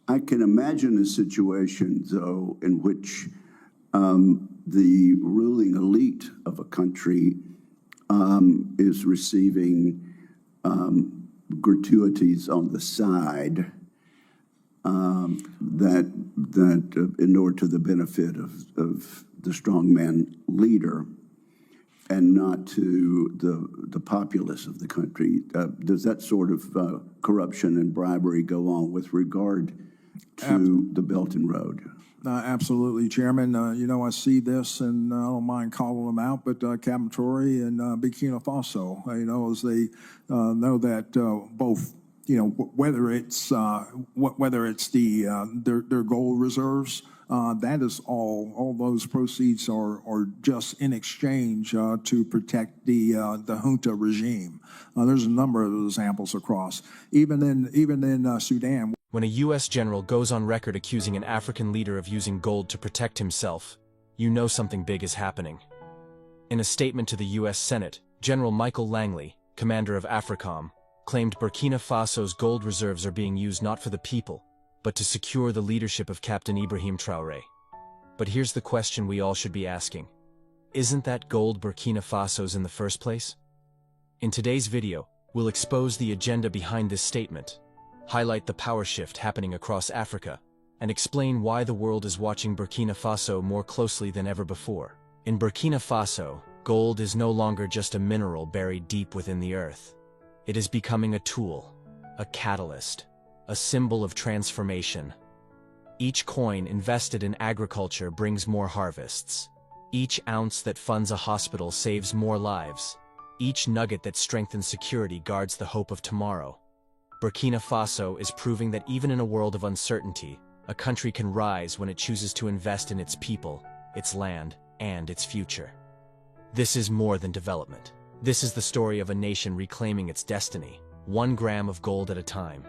I can imagine a situation, though, in which the ruling elite of a country is receiving gratuities on the side that inure to the benefit of the strongman leader and not to the populace of the country. Does that sort of corruption and bribery go on with regard to the Belt and Road? Absolutely, Chairman. I see this, and I don't mind calling them out, but Captain Traoré and Burkina Faso, as they know that both, whether it's their gold reserves, that is all those proceeds are just in exchange to protect the junta regime. There's a number of examples across, even in Sudan. When a U.S. general goes on record accusing an African leader of using gold to protect himself, you know something big is happening. In a statement to the U.S. Senate, General Michael Langley, commander of AFRICOM, claimed Burkina Faso's gold reserves are being used not for the people, but to secure the leadership of Captain Ibrahim Traoré. But here's the question we all should be asking. Isn't that gold Burkina Faso's in the first place? In today's video, we'll expose the agenda behind this statement, highlight the power shift happening across Africa, and explain why the world is watching Burkina Faso more closely than ever before. In Burkina Faso, gold is no longer just a mineral buried deep within the earth. It is becoming a tool, a catalyst, a symbol of transformation. Each coin invested in agriculture brings more harvests. Each ounce that funds a hospital saves more lives. Each nugget that strengthens security guards the hope of tomorrow. Burkina Faso is proving that even in a world of uncertainty, a country can rise when it chooses to invest in its people, its land, and its future. This is more than development. This is the story of a nation reclaiming its destiny, 1 gram of gold at a time.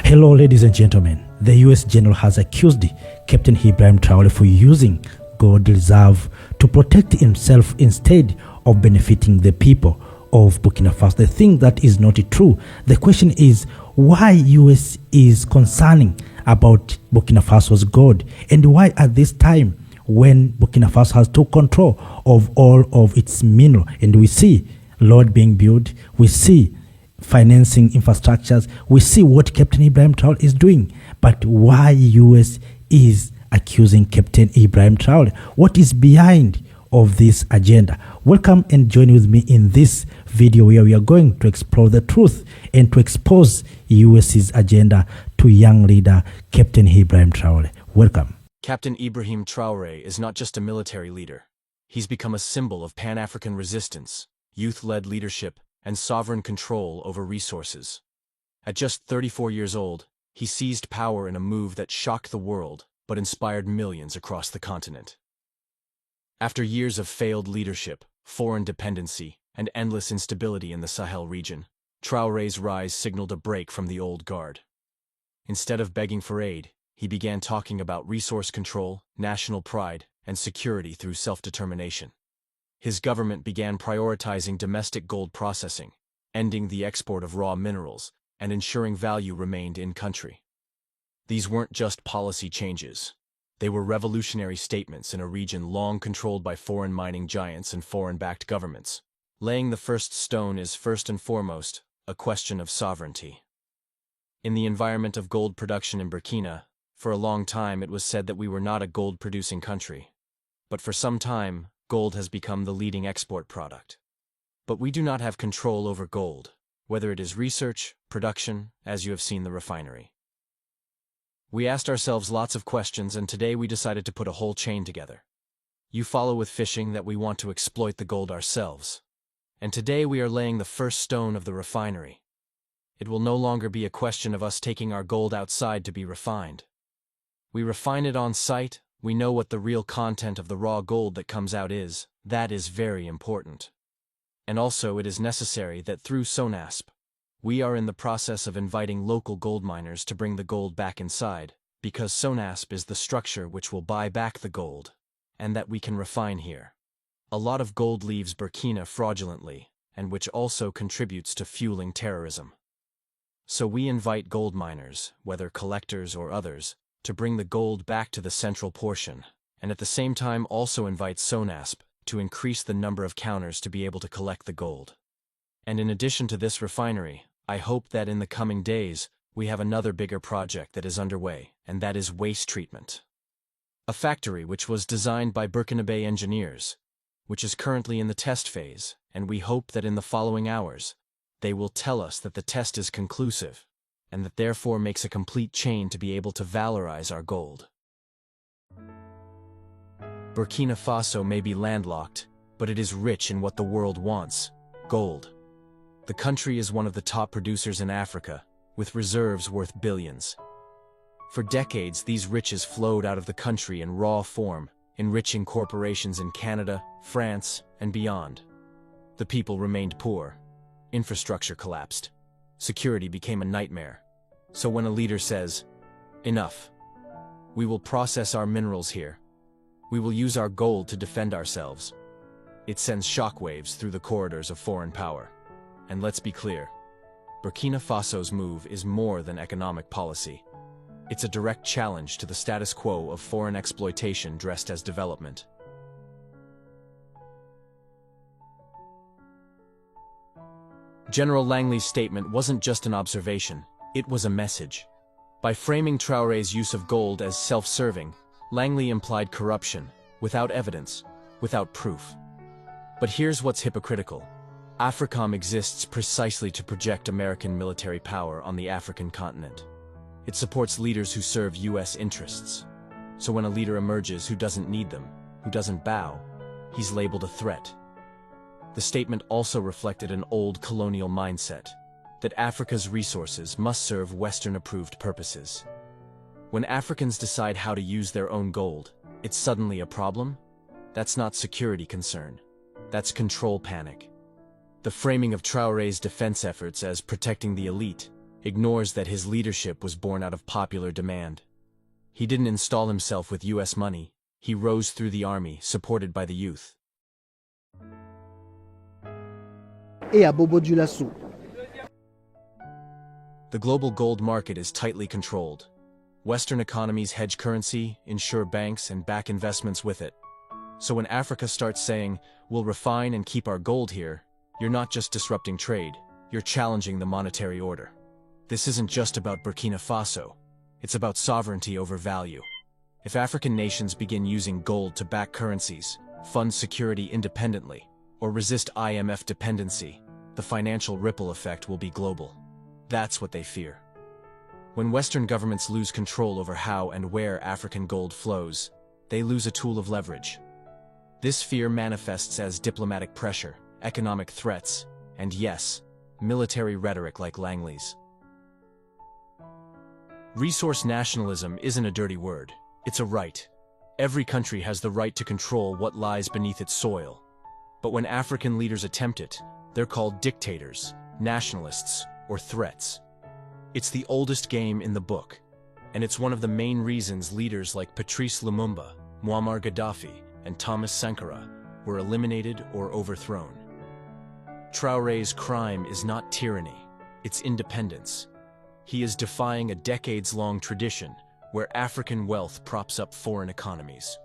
Hello, ladies and gentlemen. The U.S. general has accused Captain Ibrahim Traoré for using gold reserve to protect himself instead of benefiting the people of Burkina Faso. The thing that is not true. The question is why U.S. is concerning about Burkina Faso's gold, and why at this time when Burkina Faso has took control of all of its mineral, and we see road being built, we see financing infrastructures, we see what Captain Ibrahim Traoré is doing. But why U.S. is accusing Captain Ibrahim Traoré? What is behind of this agenda? Welcome and join with me in this video where we are going to explore the truth and to expose U.S.'s agenda to young leader Captain Ibrahim Traoré. Welcome. Captain Ibrahim Traoré is not just a military leader. He's become a symbol of Pan-African resistance, youth-led leadership, and sovereign control over resources. At just 34 years old, he seized power in a move that shocked the world but inspired millions across the continent. After years of failed leadership, foreign dependency, and endless instability in the Sahel region, Traoré's rise signaled a break from the old guard. Instead of begging for aid, he began talking about resource control, national pride, and security through self-determination. His government began prioritizing domestic gold processing, ending the export of raw minerals, and ensuring value remained in-country. These weren't just policy changes. They were revolutionary statements in a region long controlled by foreign mining giants and foreign-backed governments. Laying the first stone is first and foremost a question of sovereignty. In the environment of gold production in Burkina, for a long time it was said that we were not a gold-producing country. But for some time, gold has become the leading export product. But we do not have control over gold, whether it is research, production, as you have seen the refinery. We asked ourselves lots of questions, and today we decided to put a whole chain together. You follow with fishing that we want to exploit the gold ourselves. And today we are laying the first stone of the refinery. It will no longer be a question of us taking our gold outside to be refined. We refine it on site. We know what the real content of the raw gold that comes out is. That is very important. And also it is necessary that through SONASP, we are in the process of inviting local gold miners to bring the gold back inside, because SONASP is the structure which will buy back the gold, and that we can refine here. A lot of gold leaves Burkina fraudulently, and which also contributes to fueling terrorism. So we invite gold miners, whether collectors or others, to bring the gold back to the central portion, and at the same time also invite SONASP to increase the number of counters to be able to collect the gold. And in addition to this refinery, I hope that in the coming days, we have another bigger project that is underway, and that is waste treatment. A factory which was designed by Burkinabe engineers, which is currently in the test phase, and we hope that in the following hours, they will tell us that the test is conclusive, and that therefore makes a complete chain to be able to valorize our gold. Burkina Faso may be landlocked, but it is rich in what the world wants: gold. The country is one of the top producers in Africa, with reserves worth billions. For decades, these riches flowed out of the country in raw form, enriching corporations in Canada, France, and beyond. The people remained poor. Infrastructure collapsed. Security became a nightmare. So when a leader says, "Enough. We will process our minerals here. We will use our gold to defend ourselves," it sends shockwaves through the corridors of foreign power. And let's be clear, Burkina Faso's move is more than economic policy. It's a direct challenge to the status quo of foreign exploitation dressed as development. General Langley's statement wasn't just an observation, it was a message. By framing Traoré's use of gold as self-serving, Langley implied corruption, without evidence, without proof. But here's what's hypocritical. AFRICOM exists precisely to project American military power on the African continent. It supports leaders who serve US interests. So when a leader emerges who doesn't need them, who doesn't bow, he's labeled a threat. The statement also reflected an old colonial mindset, that Africa's resources must serve Western-approved purposes. When Africans decide how to use their own gold, it's suddenly a problem? That's not security concern. That's control panic. The framing of Traoré's defense efforts as protecting the elite ignores that his leadership was born out of popular demand. He didn't install himself with US money. He rose through the army, supported by the youth. Et à Bobo Dioulasso. The global gold market is tightly controlled. Western economies hedge currency, insure banks, and back investments with it. So when Africa starts saying, "We'll refine and keep our gold here," you're not just disrupting trade, you're challenging the monetary order. This isn't just about Burkina Faso. It's about sovereignty over value. If African nations begin using gold to back currencies, fund security independently, or resist IMF dependency, the financial ripple effect will be global. That's what they fear. When Western governments lose control over how and where African gold flows, they lose a tool of leverage. This fear manifests as diplomatic pressure, economic threats, and yes, military rhetoric like Langley's. Resource nationalism isn't a dirty word, it's a right. Every country has the right to control what lies beneath its soil. But when African leaders attempt it, they're called dictators, nationalists, or threats. It's the oldest game in the book, and it's one of the main reasons leaders like Patrice Lumumba, Muammar Gaddafi, and Thomas Sankara were eliminated or overthrown. Traoré's crime is not tyranny, it's independence. He is defying a decades-long tradition where African wealth props up foreign economies.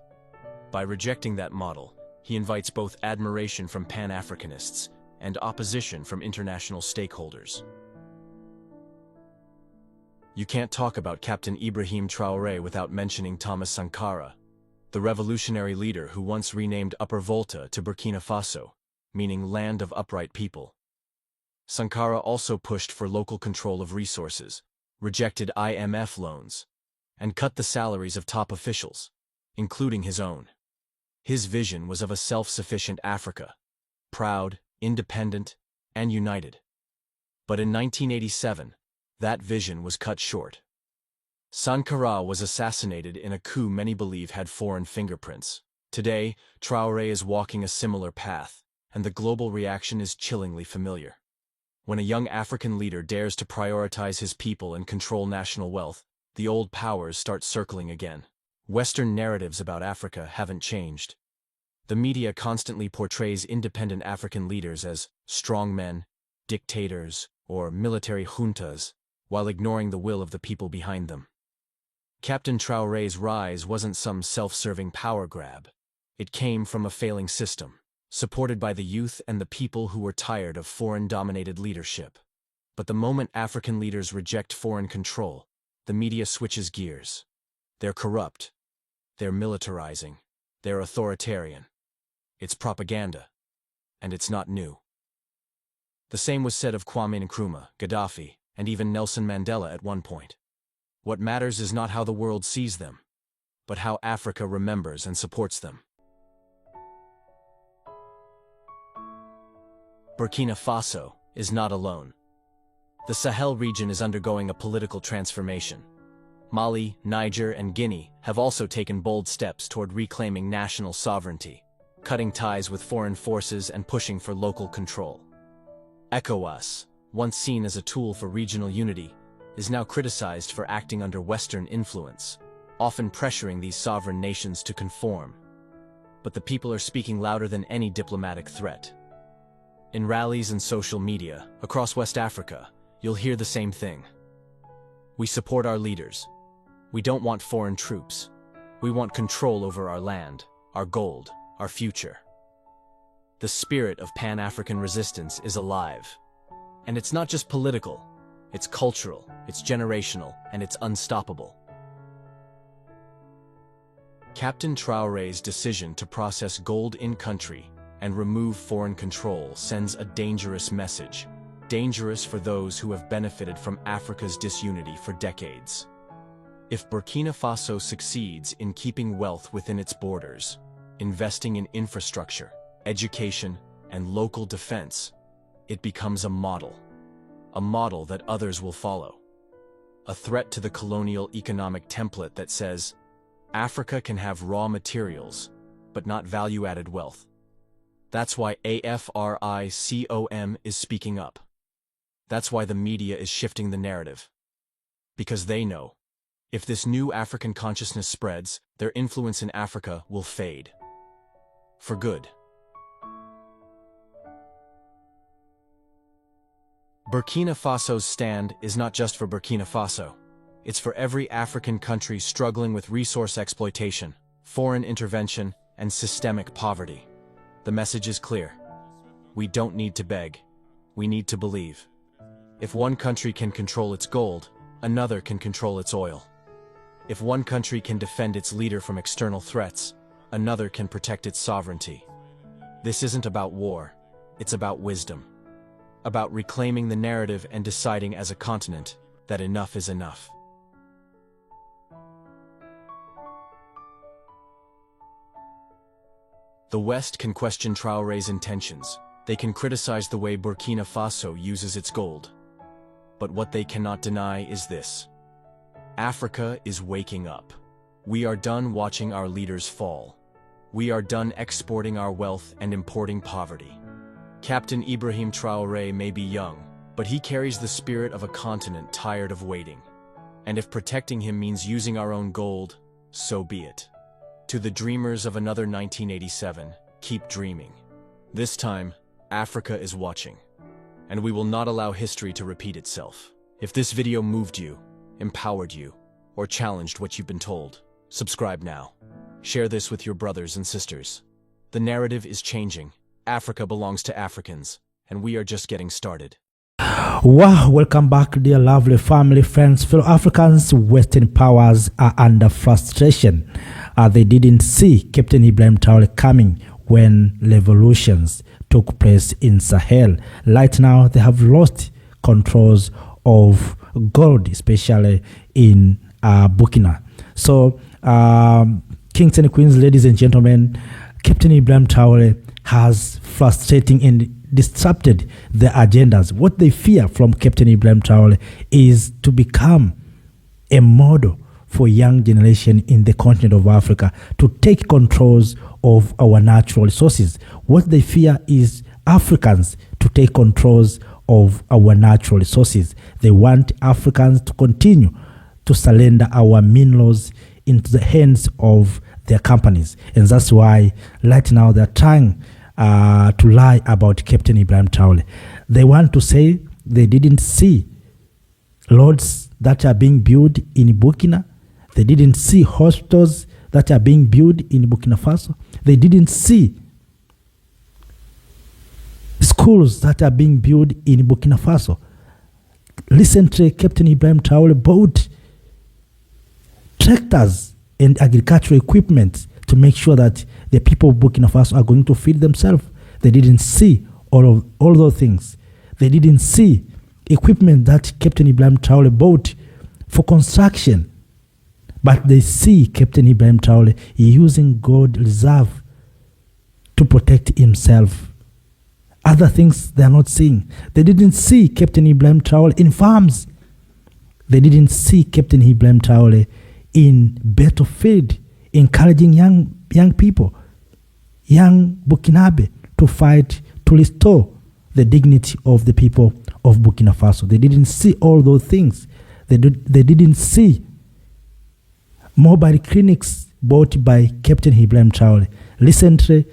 By rejecting that model, he invites both admiration from Pan-Africanists and opposition from international stakeholders. You can't talk about Captain Ibrahim Traoré without mentioning Thomas Sankara, the revolutionary leader who once renamed Upper Volta to Burkina Faso, meaning land of upright people. Sankara also pushed for local control of resources, rejected IMF loans, and cut the salaries of top officials, including his own. His vision was of a self-sufficient Africa, proud, independent, and united. But in 1987, that vision was cut short. Sankara was assassinated in a coup many believe had foreign fingerprints. Today, Traoré is walking a similar path, and the global reaction is chillingly familiar. When a young African leader dares to prioritize his people and control national wealth, the old powers start circling again. Western narratives about Africa haven't changed. The media constantly portrays independent African leaders as strongmen, dictators, or military juntas, while ignoring the will of the people behind them. Captain Traoré's rise wasn't some self-serving power grab. It came from a failing system, supported by the youth and the people who were tired of foreign-dominated leadership. But the moment African leaders reject foreign control, the media switches gears. They're corrupt. They're militarizing. They're authoritarian. It's propaganda. And it's not new. The same was said of Kwame Nkrumah, Gaddafi, and even Nelson Mandela at one point. What matters is not how the world sees them, but how Africa remembers and supports them. Burkina Faso is not alone. The Sahel region is undergoing a political transformation. Mali, Niger, and Guinea have also taken bold steps toward reclaiming national sovereignty, cutting ties with foreign forces and pushing for local control. ECOWAS, once seen as a tool for regional unity, is now criticized for acting under Western influence, often pressuring these sovereign nations to conform. But the people are speaking louder than any diplomatic threat. In rallies and social media across West Africa, you'll hear the same thing. We support our leaders. We don't want foreign troops. We want control over our land, our gold, our future. The spirit of Pan-African resistance is alive. And it's not just political. It's cultural, it's generational, and it's unstoppable. Captain Traoré's decision to process gold in-country and remove foreign control sends a dangerous message. Dangerous for those who have benefited from Africa's disunity for decades. If Burkina Faso succeeds in keeping wealth within its borders, investing in infrastructure, education, and local defense, it becomes a model that others will follow. A threat to the colonial economic template that says, Africa can have raw materials, but not value-added wealth. That's why AFRICOM is speaking up. That's why the media is shifting the narrative. Because they know, if this new African consciousness spreads, their influence in Africa will fade. For good. Burkina Faso's stand is not just for Burkina Faso. It's for every African country struggling with resource exploitation, foreign intervention, and systemic poverty. The message is clear. We don't need to beg. We need to believe. If one country can control its gold, another can control its oil. If one country can defend its leader from external threats, another can protect its sovereignty. This isn't about war. It's about wisdom. About reclaiming the narrative and deciding as a continent that enough is enough. The West can question Traoré's intentions. They can criticize the way Burkina Faso uses its gold. But what they cannot deny is this. Africa is waking up. We are done watching our leaders fall. We are done exporting our wealth and importing poverty. Captain Ibrahim Traoré may be young, but he carries the spirit of a continent tired of waiting. And if protecting him means using our own gold, so be it. To the dreamers of another 1987, keep dreaming. This time, Africa is watching. And we will not allow history to repeat itself. If this video moved you, empowered you, or challenged what you've been told, subscribe now. Share this with your brothers and sisters. The narrative is changing. Africa belongs to Africans, and we are just getting started. Wow, welcome back, dear lovely family, friends, fellow Africans. Western powers are under frustration. They didn't see Captain Ibrahim Traoré coming when revolutions took place in Sahel. Right now, they have lost controls of gold, especially in Burkina. So, kings and queens, ladies and gentlemen, Captain Ibrahim Traoré has frustrating and disrupted their agendas. What they fear from Captain Ibrahim Traoré is to become a model for young generation in the continent of Africa to take controls of our natural resources. What they fear is Africans to take controls of our natural resources. They want Africans to continue to surrender our minerals into the hands of their companies. And that's why right now they're trying to lie about Captain Ibrahim Traoré. They want to say they didn't see roads that are being built in Burkina. They didn't see hospitals that are being built in Burkina Faso. They didn't see schools that are being built in Burkina Faso. Recently, Captain Ibrahim Traoré bought tractors and agricultural equipment to make sure that the people of Burkina Faso are going to feed themselves. They didn't see all those things. They didn't see equipment that Captain Ibrahim Traoré bought for construction. But they see Captain Ibrahim Traoré using gold reserve to protect himself. Other things they are not seeing. They didn't see Captain Ibrahim Traoré in farms. They didn't see Captain Ibrahim Traoré in battlefield, encouraging young people, young Burkinabe to fight to restore the dignity of the people of Burkina Faso. They didn't see all those things. They didn't see mobile clinics bought by Captain Ibrahim Traoré. Recently,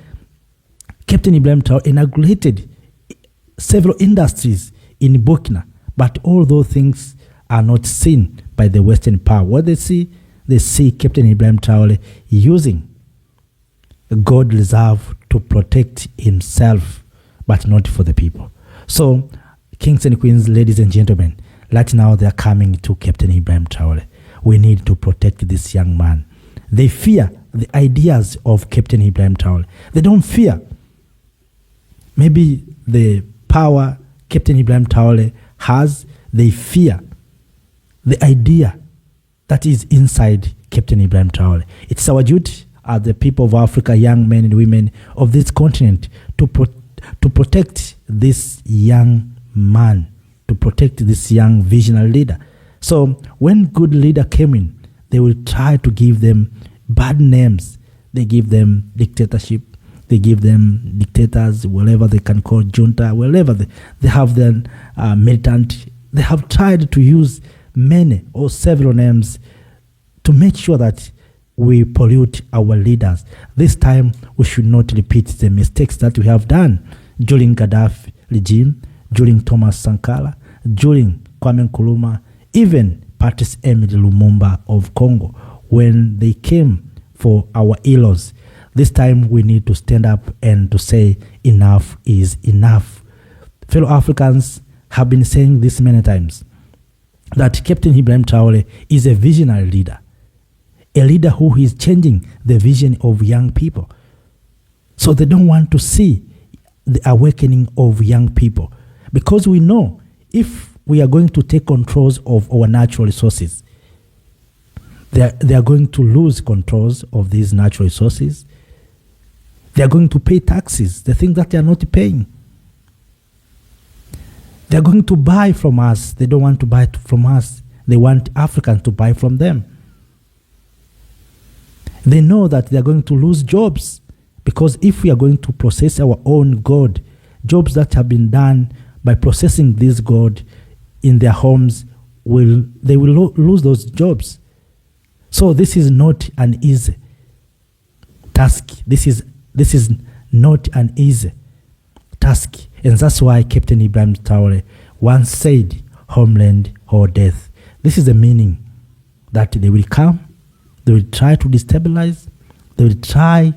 Captain Ibrahim Traoré inaugurated several industries in Burkina, but all those things are not seen by the Western power. What they see Captain Ibrahim Traoré using gold reserve to protect himself, but not for the people. So, kings and queens, ladies and gentlemen, right now they are coming to Captain Ibrahim Traoré. We need to protect this young man. They fear the ideas of Captain Ibrahim Traoré. They don't fear maybe the power Captain Ibrahim Traoré has. They fear the idea that is inside Captain Ibrahim Traoré. It's our duty as the people of Africa, young men and women of this continent, to protect this young man, to protect this young visionary leader. So when good leader came in, they will try to give them bad names. They give them dictatorship. They give them dictators, whatever they can call junta, wherever they have them militant. They have tried to use many or several names to make sure that we pollute our leaders. This time, we should not repeat the mistakes that we have done during Gaddafi regime, during Thomas Sankara, during Kwame Nkrumah, even Patrice Emery Lumumba of Congo, when they came for our heroes. This time, we need to stand up and to say enough is enough. Fellow Africans have been saying this many times, that Captain Ibrahim Traoré is a visionary leader, a leader who is changing the vision of young people. So they don't want to see the awakening of young people, because we know if we are going to take controls of our natural resources, they are going to lose controls of these natural resources. They are going to pay taxes, the things that they are not paying. They are going to buy from us. They don't want to buy from us. They want Africans to buy from them. They know that they are going to lose jobs, because if we are going to process our own gold, jobs that have been done by processing this gold in their homes, they will lose those jobs. So this is not an easy task. This is not an easy task. And that's why Captain Ibrahim Traoré once said, homeland or death. This is the meaning that they will come, they will try to destabilize, they will try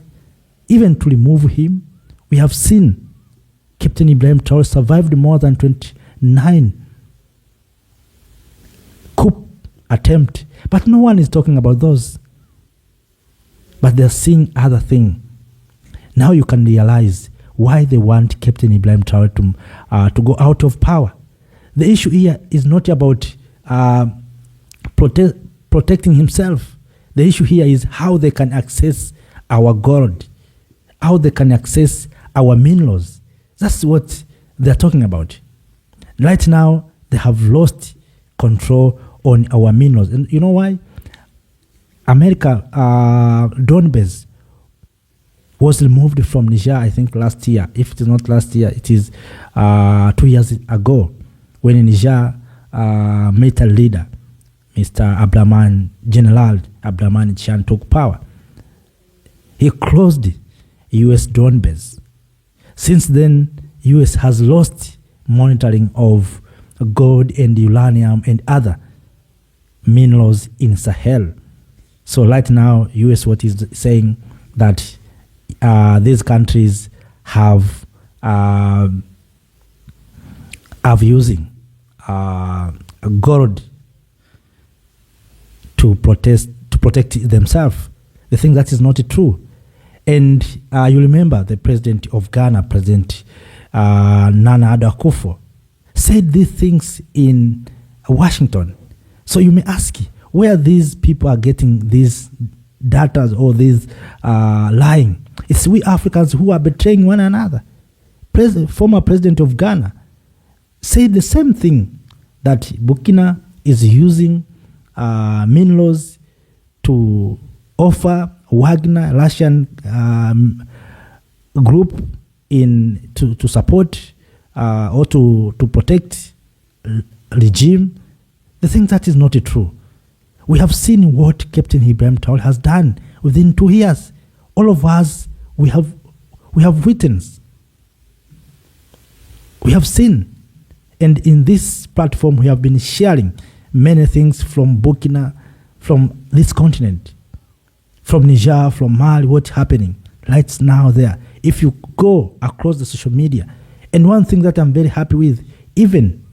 even to remove him. We have seen Captain Ibrahim Traoré survived more than 29 coup attempt, but no one is talking about those. But they're seeing other things. Now you can realize why they want Captain Ibrahim Traoré to go out of power. The issue here is not about protecting himself. The issue here is how they can access our gold, how they can access our minerals. That's what they're talking about. Right now, they have lost control on our minerals. And you know why? America, Donbass, was removed from Niger, I think, last year. If it is not last year, it is 2 years ago, when a Niger military leader, General Abdurrahman Chan took power, he closed U.S. drone base. Since then, U.S. has lost monitoring of gold and uranium and other minerals in Sahel. So right now, U.S. what is saying that these countries have using gold to protect themselves. They think that is not true. And you remember the president of Ghana, President Nana Addo Akufo, said these things in Washington. So you may ask where these people are getting these data or these lying. It's we Africans who are betraying one another. Former president of Ghana said the same thing, that Burkina is using minerals to offer Wagner, Russian group to support or to protect regime. They think that is not true. We have seen what Captain Ibrahim Traoré has done within 2 years. All of us, we have witnessed. We have seen. And in this platform, we have been sharing many things from Burkina, from this continent, from Niger, from Mali, what's happening right now there. If you go across the social media, and one thing that I'm very happy with, even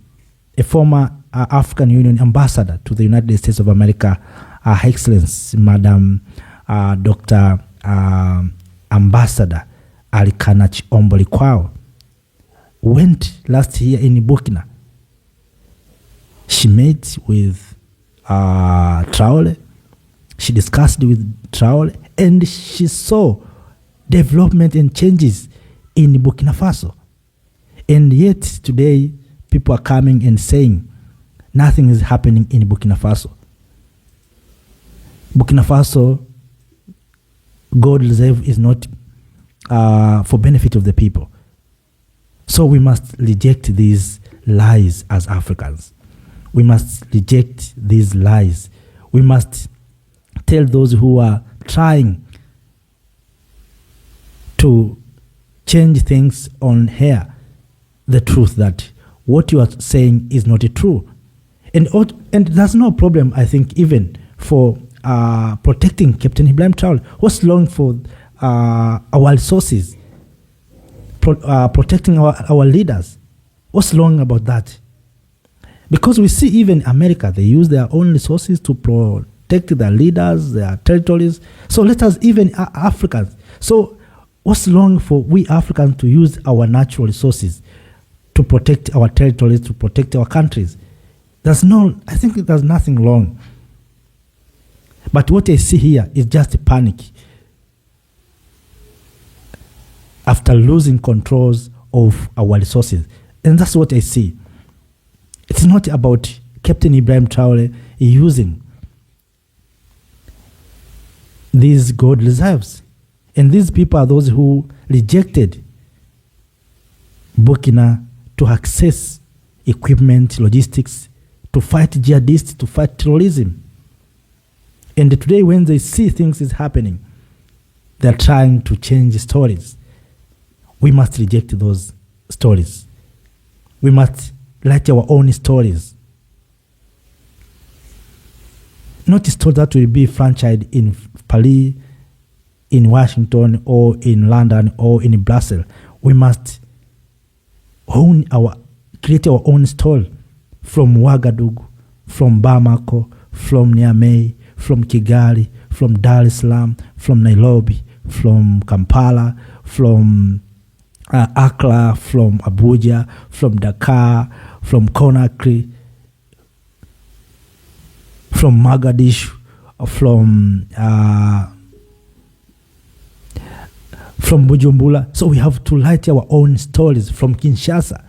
a former African Union ambassador to the United States of America, Her Excellency, Madam Dr. Ambassador Alikana Ombolikwao, went last year in Burkina. She met with Traoré. She discussed with Traoré, and she saw development and changes in Burkina Faso. And yet today, people are coming and saying nothing is happening in Burkina Faso. Burkina Faso gold reserve is not for benefit of the people. So we must reject these lies as Africans. We must reject these lies. We must tell those who are trying to change things on here the truth, that what you are saying is not true. And there's no problem, I think, even for protecting Captain Ibrahim Traoré. What's wrong for our resources? Protecting our leaders. What's wrong about that? Because we see even America, they use their own resources to protect their leaders, their territories. So let us, even Africans. So what's wrong for we Africans to use our natural resources to protect our territories, to protect our countries? I think there's nothing wrong. But what I see here is just panic. After losing controls of our resources. And that's what I see. It's not about Captain Ibrahim Traoré using these gold reserves. And these people are those who rejected Burkina to access equipment, logistics, to fight jihadists, to fight terrorism. And today when they see things is happening, they're trying to change stories. We must reject those stories. We must write our own stories. Not a story that will be franchised in Paris, in Washington, or in London, or in Brussels. We must create our own story from Ouagadougou, from Bamako, from Niamey, from Kigali, from Dar es Salaam, from Nairobi, from Kampala, from Accra, from Abuja, from Dakar, from Conakry, from Mogadishu, from Bujumbura. So we have to write our own stories from Kinshasa.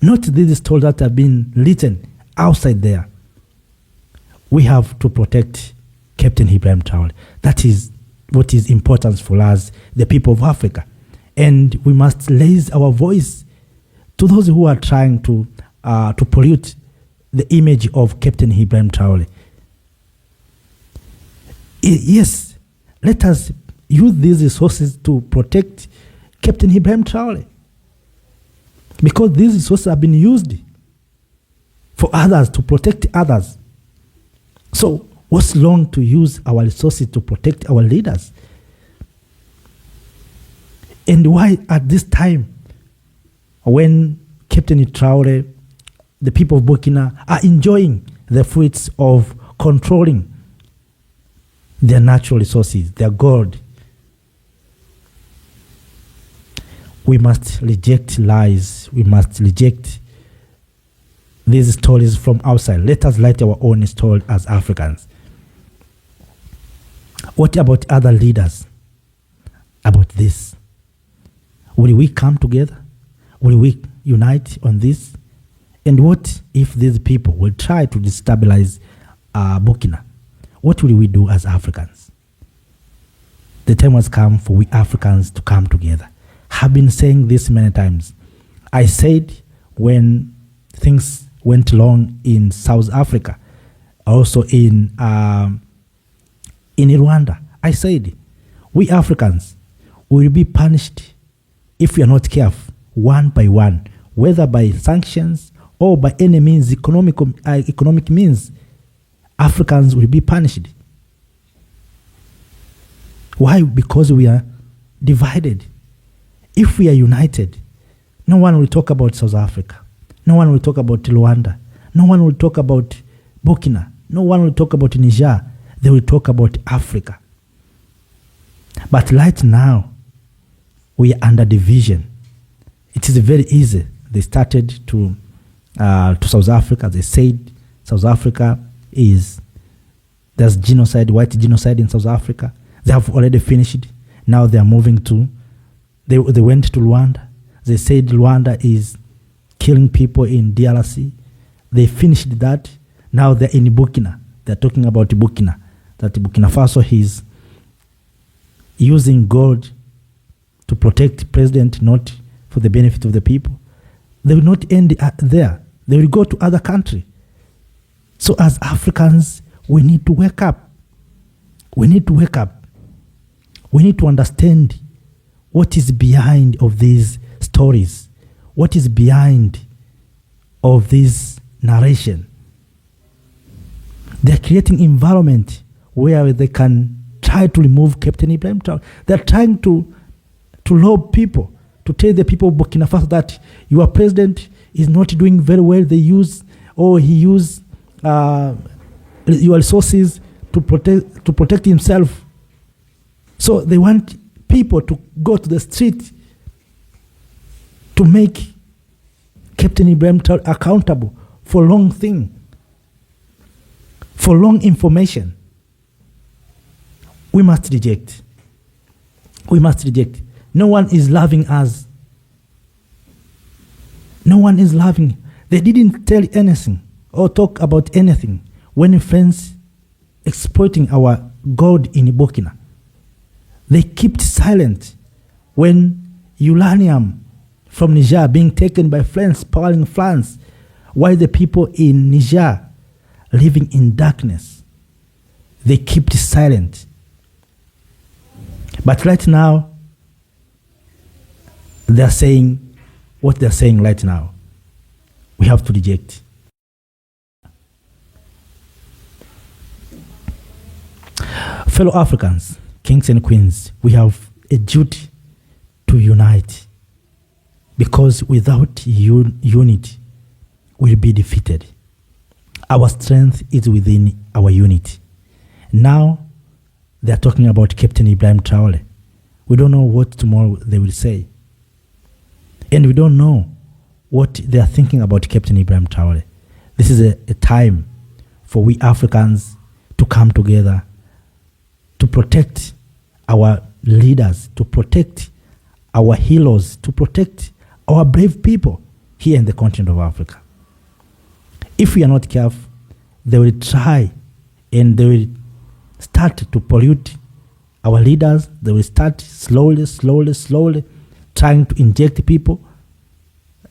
Not these stories that have been written outside there. We have to protect Captain Ibrahim Traoré. That is what is important for us, the people of Africa. And we must raise our voice to those who are trying to pollute the image of Captain Ibrahim Traoré. Yes, let us use these resources to protect Captain Ibrahim Traoré, because these resources have been used for others, to protect others. So what's wrong to use our resources to protect our leaders? And why at this time, when Captain Traoré, the people of Burkina are enjoying the fruits of controlling their natural resources, their gold, we must reject lies. We must reject these stories from outside. Let us write our own story as Africans. What about other leaders about this? Will we come together? Will we unite on this? And what if these people will try to destabilize Burkina? What will we do as Africans? The time has come for we Africans to come together. I've been saying this many times. I said when things went wrong in South Africa, also in Rwanda, I said we Africans will be punished if we are not careful, one by one, whether by sanctions or by any means, economic means. Africans will be punished. Why? Because we are divided. If we are united, no one will talk about South Africa. No one will talk about Rwanda. No one will talk about Burkina. No one will talk about Niger. They will talk about Africa. But right now, we are under division. It is very easy. They started to South Africa. They said South Africa there's genocide, white genocide in South Africa. They have already finished. Now they are moving to, they went to Rwanda. They said Rwanda is killing people in DRC. They finished that. Now they're in Burkina. They're talking about Burkina, that Burkina Faso is using gold to protect president, not for the benefit of the people. They will not end there. They will go to other country. So as Africans, we need to wake up. We need to wake up. We need to understand what is behind of these stories, what is behind of this narration. They're creating environment where they can try to remove Captain Ibrahim Traoré. They're trying to rob people, to tell the people of Burkina Faso that your president is not doing very well. He used your resources to protect himself. So they want people to go to the street to make Captain Ibrahim Traoré accountable for wrong thing, for wrong information. We must reject. We must reject. No one is loving us. No one is loving. They didn't tell anything or talk about anything when friends exploiting our gold in Burkina. They kept silent when uranium from Niger being taken by France, powering France, while the people in Niger living in darkness. They kept silent. But right now, they're saying what they're saying right now. We have to reject. Fellow Africans, kings and queens, we have a duty to unite, because without unity, we'll be defeated. Our strength is within our unity. Now, they're talking about Captain Ibrahim Traoré. We don't know what tomorrow they will say. And we don't know what they are thinking about Captain Ibrahim Traoré. This is a time for we Africans to come together to protect our leaders, to protect our heroes, to protect our brave people here in the continent of Africa. If we are not careful, they will try and they will start to pollute our leaders. They will start slowly trying to inject people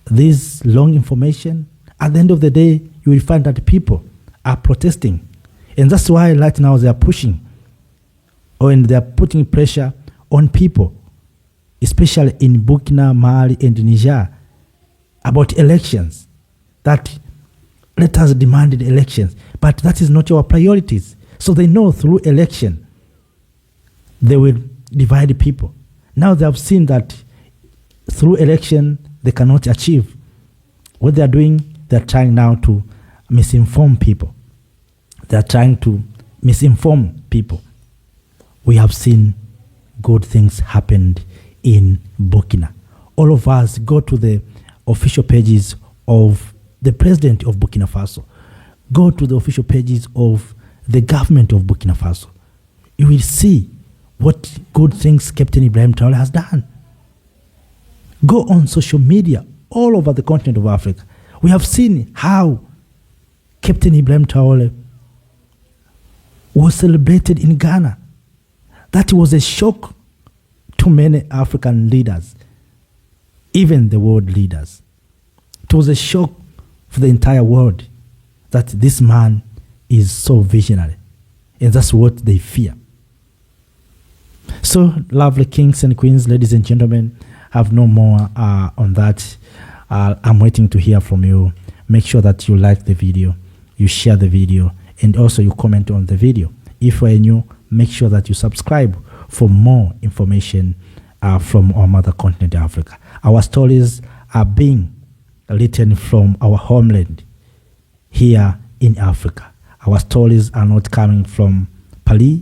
this long information. At the end of the day, you will find that people are protesting. And that's why right now they are pushing, and they are putting pressure on people, especially in Burkina, Mali, and Niger, about elections. That let us demand the elections, but that is not our priorities. So they know through election, they will divide the people. Now they have seen that through election, they cannot achieve what they are doing. They are trying now to misinform people. They are trying to misinform people. We have seen good things happened in Burkina. All of us go to the official pages of the president of Burkina Faso. Go to the official pages of the government of Burkina Faso. You will see what good things Captain Ibrahim Traoré has done. Go on social media all over the continent of Africa. We have seen how Captain Ibrahim Traoré was celebrated in Ghana. That was a shock to many African leaders, even the world leaders. It was a shock for the entire world that this man is so visionary, and that's what they fear. So, lovely kings and queens, ladies and gentlemen, I have no more on that. I'm waiting to hear from you. Make sure that you like the video, you share the video, and also you comment on the video. If you are new, make sure that you subscribe for more information from our mother continent, Africa. Our stories are being written from our homeland here in Africa. Our stories are not coming from Paris,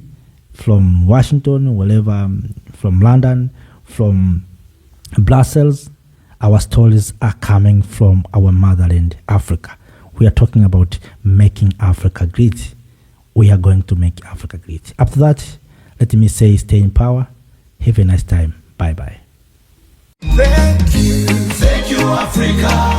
from Washington, wherever, from London, from Brussels. Our stories are coming from our motherland, Africa. We are talking about making Africa great. We are going to make Africa great. After that, let me say stay in power. Have a nice time. Bye-bye. Thank you, Africa.